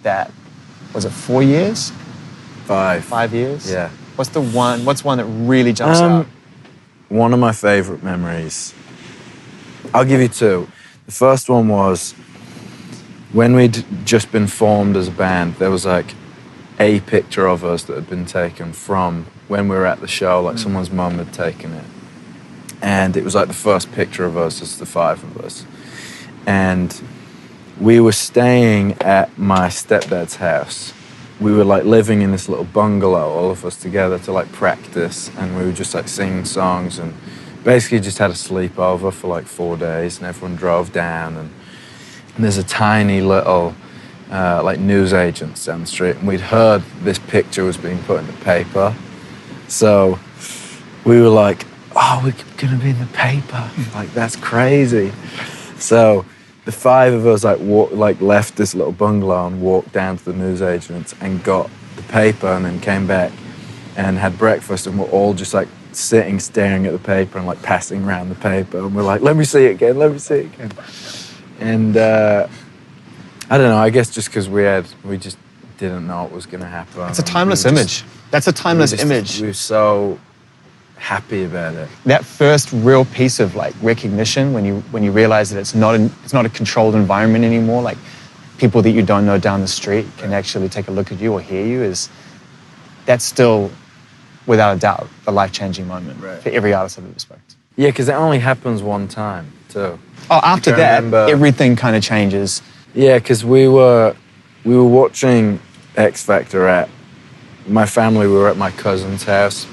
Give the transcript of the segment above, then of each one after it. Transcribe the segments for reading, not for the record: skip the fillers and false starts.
that, was it 4 years? 5. 5 years? Yeah. What's one that really jumps out? One of my favorite memories, I'll give you 2. The first one was when we'd just been formed as a band, there was like a picture of us that had been taken from when we were at the show, like someone's mum had taken it. And it was like the first picture of us as the 5 of us. And we were staying at my stepdad's house. We were like living in this little bungalow, all of us together to like practice, and we were just like singing songs and basically just had a sleepover for like 4 days, and everyone drove down, and there's a tiny little like newsagents down the street, and we'd heard this picture was being put in the paper. So we were like, oh, we're gonna be in the paper. Like, that's crazy. So the 5 of us like left this little bungalow and walked down to the newsagents and got the paper, and then came back and had breakfast, and we're all just like sitting, staring at the paper and like passing around the paper, and we're like, let me see it again, let me see it again. And I don't know, I guess just because we just didn't know what was gonna happen. It's a timeless image. That's a timeless image. We were so happy about it. That first real piece of like recognition when you realize that it's not a controlled environment anymore, like people that you don't know down the street can actually take a look at you or hear you, that's still without a doubt a life-changing moment for every artist I've ever spoken to. Yeah, because it only happens one time too. Oh, after that, everything kind of changes. Yeah, because we were watching X Factor my family, we were at my cousin's house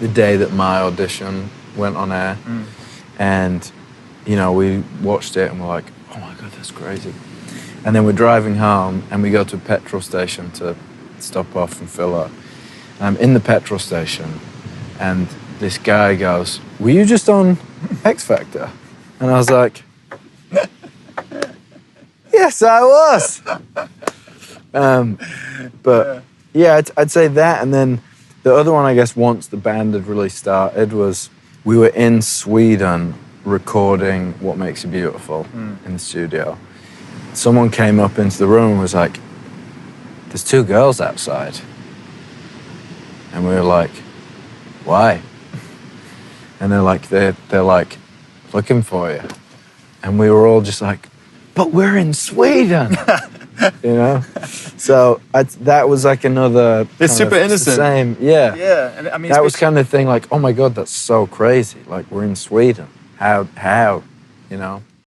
the day that my audition went on air. And, you know, we watched it and we're like, oh my God, that's crazy. And then we're driving home and we go to a petrol station to stop off and fill up. And I'm in the petrol station and this guy goes, were you just on X Factor? And I was like, yes, I was. But yeah, I'd say that. And then the other one, I guess, once the band had really started, was we were in Sweden recording What Makes You Beautiful in the studio. Someone came up into the room and was like, there's 2 girls outside. And we were like, why? And they're like looking for you. And we were all just like, but we're in Sweden, you know? So that was like another... It's super innocent. Same, yeah. Yeah, and I mean... That was kind of the thing like, oh my God, that's so crazy. Like, we're in Sweden. How, you know?